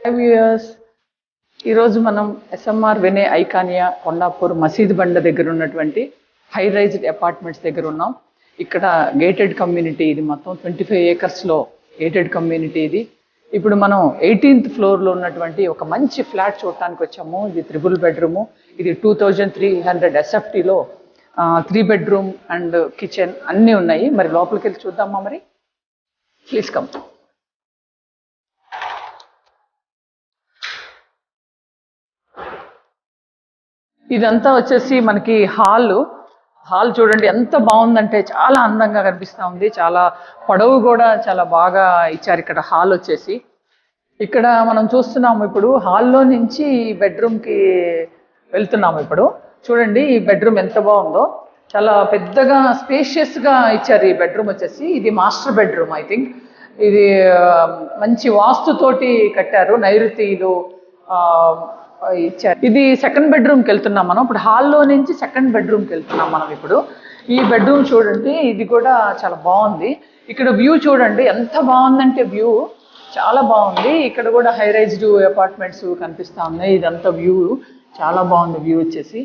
Viewers, ఈరోజు మనం SMR Vinay Iconia Kondapur మసీద్ బండ దగ్గర ఉన్నటువంటి హై రైజ్డ్ అపార్ట్మెంట్స్ దగ్గర ఉన్నాం. ఇక్కడ గేటెడ్ కమ్యూనిటీ, ఇది మొత్తం 25 ఏకర్స్లో గేటెడ్ కమ్యూనిటీ. ఇది ఇప్పుడు మనం 18th ఫ్లోర్లో ఉన్నటువంటి ఒక మంచి ఫ్లాట్ చూడటానికి వచ్చాము. ఇది 3 బెడ్రూము. ఇది 2300 SFTలో 3 బెడ్రూమ్ అండ్ కిచెన్ అన్నీ ఉన్నాయి. మరి లోపలికి వెళ్ళి చూద్దామా? మరి ప్లీజ్ కమ్. ఇదంతా వచ్చేసి మనకి హాల్ చూడండి ఎంత బాగుందంటే చాలా అందంగా కనిపిస్తూ ఉంది. చాలా పొడవు కూడా చాలా బాగా ఇచ్చారు ఇక్కడ. హాల్ వచ్చేసి ఇక్కడ మనం చూస్తున్నాము. ఇప్పుడు హాల్లో నుంచి బెడ్రూమ్కి వెళ్తున్నాము. ఇప్పుడు చూడండి ఈ బెడ్రూమ్ ఎంత బాగుందో. చాలా పెద్దగా స్పేషియస్గా ఇచ్చారు ఈ బెడ్రూమ్ వచ్చేసి. ఇది మాస్టర్ బెడ్రూమ్. ఐ థింక్ ఇది మంచి వాస్తుతోటి కట్టారు. నైరుతిలో ఇచ్చారు. ఇది సెకండ్ బెడ్రూమ్కి వెళ్తున్నాం మనం. ఇప్పుడు హాల్లో నుంచి సెకండ్ బెడ్రూమ్కి వెళ్తున్నాం మనం. ఇప్పుడు ఈ బెడ్రూమ్ చూడండి, ఇది కూడా చాలా బాగుంది. ఇక్కడ వ్యూ చూడండి ఎంత బాగుందంటే వ్యూ చాలా బాగుంది. ఇక్కడ కూడా హై రైజ్డ్ అపార్ట్మెంట్స్ కనిపిస్తూ ఉన్నాయి. ఇదంతా వ్యూ చాలా బాగుంది. వ్యూ వచ్చేసి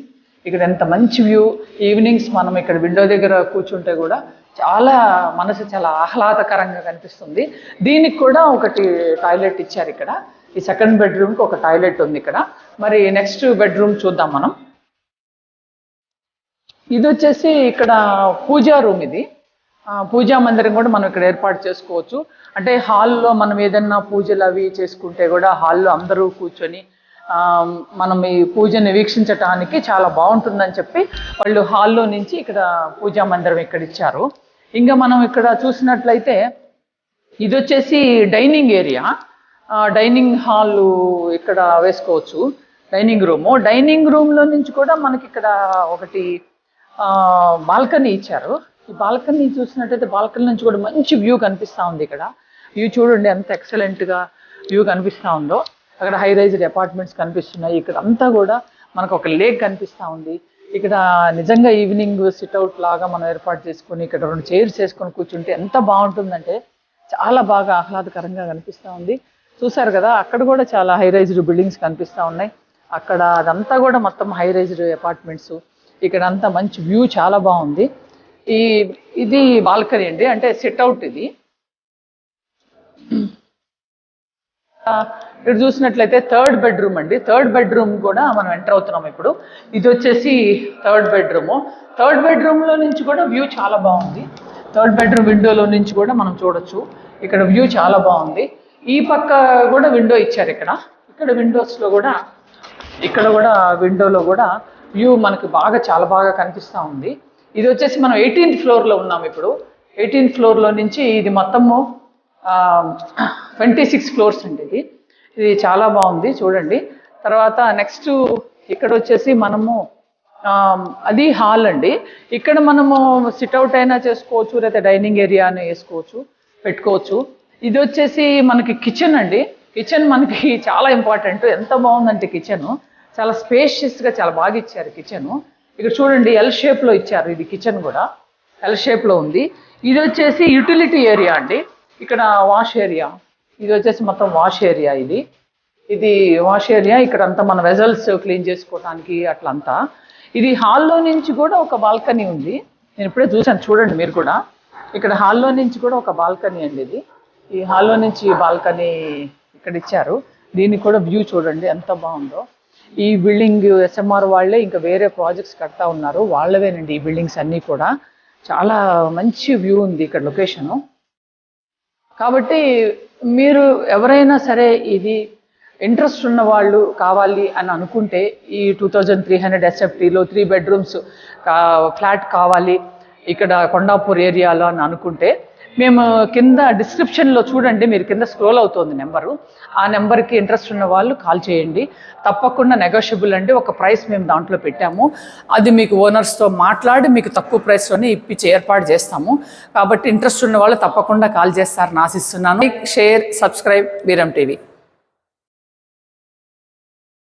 ఇక్కడ ఎంత మంచి వ్యూ. ఈవినింగ్స్ మనం ఇక్కడ విండో దగ్గర కూర్చుంటే కూడా చాలా మనసు చాలా ఆహ్లాదకరంగా కనిపిస్తుంది. దీనికి కూడా ఒకటి టాయిలెట్ ఇచ్చారు ఇక్కడ. ఈ సెకండ్ బెడ్రూమ్కి ఒక టాయిలెట్ ఉంది ఇక్కడ. మరి నెక్స్ట్ బెడ్రూమ్ చూద్దాం మనం. ఇది వచ్చేసి ఇక్కడ పూజా రూమ్. ఇది పూజా మందిరం కూడా మనం ఇక్కడ ఏర్పాటు చేసుకోవచ్చు. అంటే హాల్లో మనం ఏదన్నా పూజలు అవి చేసుకుంటే కూడా హాల్లో అందరూ కూర్చొని మనం ఈ పూజని వీక్షించటానికి చాలా బాగుంటుందని చెప్పి వాళ్ళు హాల్లో నుంచి ఇక్కడ పూజా మందిరం ఇక్కడ ఇచ్చారు. ఇంకా మనం ఇక్కడ చూసినట్లయితే ఇది వచ్చేసి డైనింగ్ ఏరియా. డైనింగ్ హాల్ ఇక్కడ వేసుకోవచ్చు. డైనింగ్ రూమ్లో నుంచి కూడా మనకి ఇక్కడ ఒకటి బాల్కనీ ఇచ్చారు. ఈ బాల్కనీ చూసినట్టయితే బాల్కనీ నుంచి కూడా మంచి వ్యూ కనిపిస్తూ ఉంది. ఇక్కడ వ్యూ చూడండి ఎంత ఎక్సలెంట్గా వ్యూ కనిపిస్తూ ఉందో. అక్కడ హై రైజ్డ్ అపార్ట్మెంట్స్ కనిపిస్తున్నాయి. ఇక్కడ అంతా కూడా మనకు ఒక లేక్ కనిపిస్తూ ఉంది. ఇక్కడ నిజంగా ఈవినింగ్ సిట్అవుట్ లాగా మనం ఏర్పాటు చేసుకొని ఇక్కడ 2 చైర్స్ వేసుకొని కూర్చుంటే ఎంత బాగుంటుందంటే చాలా బాగా ఆహ్లాదకరంగా కనిపిస్తూ ఉంది. చూసారు కదా, అక్కడ కూడా చాలా హై రైజ్డ్ బిల్డింగ్స్ కనిపిస్తూ ఉన్నాయి. అక్కడ అదంతా కూడా మొత్తం హై రైజ్డ్ అపార్ట్మెంట్స్. ఇక్కడ అంతా మంచి వ్యూ చాలా బాగుంది. ఇది బాల్కనీ అండి, అంటే సిట్అవుట్. ఇది ఇక్కడ చూసినట్లయితే థర్డ్ బెడ్రూమ్ అండి. థర్డ్ బెడ్రూమ్ కూడా మనం ఎంటర్ అవుతున్నాం ఇప్పుడు. ఇది వచ్చేసి థర్డ్ బెడ్రూమ్లో నుంచి కూడా వ్యూ చాలా బాగుంది. థర్డ్ బెడ్రూమ్ విండోలో నుంచి కూడా మనం చూడొచ్చు. ఇక్కడ వ్యూ చాలా బాగుంది. ఈ పక్క కూడా విండో ఇచ్చారు. ఇక్కడ విండోస్లో కూడా ఇక్కడ కూడా విండోలో కూడా వ్యూ మనకి చాలా బాగా కనిపిస్తూ ఉంది. ఇది వచ్చేసి మనం 18th ఫ్లోర్లో ఉన్నాం ఇప్పుడు. 18th ఫ్లోర్లో నుంచి ఇది మొత్తము 26 ఫ్లోర్స్ అండి. ఇది చాలా బాగుంది చూడండి. తర్వాత నెక్స్ట్ ఇక్కడ వచ్చేసి మనము అది హాల్ అండి. ఇక్కడ మనము సిట్అవుట్ అయినా చేసుకోవచ్చు, లేకపోతే డైనింగ్ ఏరియాని పెట్టుకోవచ్చు. ఇది వచ్చేసి మనకి కిచెన్ అండి. కిచెన్ మనకి చాలా ఇంపార్టెంట్. ఎంత బాగుందంటే కిచెన్ చాలా స్పేషియస్గా చాలా బాగా ఇచ్చారు కిచెన్. ఇక్కడ చూడండి ఎల్ షేప్లో ఇచ్చారు. ఇది కిచెన్ కూడా ఎల్ షేప్లో ఉంది. ఇది వచ్చేసి యూటిలిటీ ఏరియా అండి. ఇక్కడ వాష్ ఏరియా. ఇది వచ్చేసి మొత్తం వాష్ ఏరియా. ఇది వాష్ ఏరియా. ఇక్కడ అంతా మన వెజల్స్ క్లీన్ చేసుకోవడానికి అట్లంతా. ఇది హాల్లో నుంచి కూడా ఒక బాల్కనీ ఉంది. నేను ఇప్పుడే చూసాను, చూడండి మీరు కూడా. ఇక్కడ హాల్లో నుంచి కూడా ఒక బాల్కనీ అండి. ఈ హాల్లో నుంచి బాల్కనీ ఇక్కడ ఇచ్చారు. దీనికి కూడా వ్యూ చూడండి ఎంత బాగుందో. ఈ బిల్డింగ్ ఎస్ఎంఆర్ వాళ్ళే ఇంకా వేరే ప్రాజెక్ట్స్ కడతా ఉన్నారు. వాళ్ళవేనండి ఈ బిల్డింగ్స్ అన్నీ కూడా. చాలా మంచి వ్యూ ఉంది ఇక్కడ లొకేషను. కాబట్టి మీరు ఎవరైనా సరే ఇది ఇంట్రెస్ట్ ఉన్న వాళ్ళు కావాలి అని అనుకుంటే ఈ 2300 SFTలో 3 బెడ్రూమ్స్ ఫ్లాట్ కావాలి ఇక్కడ కొండాపూర్ ఏరియాలో అని అనుకుంటే మేము కింద డిస్క్రిప్షన్లో చూడండి, మీరు కింద స్క్రోల్ అవుతుంది నెంబరు. ఆ నెంబర్కి ఇంట్రెస్ట్ ఉన్న వాళ్ళు కాల్ చేయండి. తప్పకుండా నెగోషియబుల్ అండి. ఒక ప్రైస్ మేము దాంట్లో పెట్టాము. అది మీకు ఓనర్స్తో మాట్లాడి మీకు తక్కువ ప్రైస్లోనే ఇప్పించి ఏర్పాటు చేస్తాము. కాబట్టి ఇంట్రెస్ట్ ఉన్న వాళ్ళు తప్పకుండా కాల్ చేస్తారని ఆశిస్తున్నాను. Like, share, subscribe Veeram TV.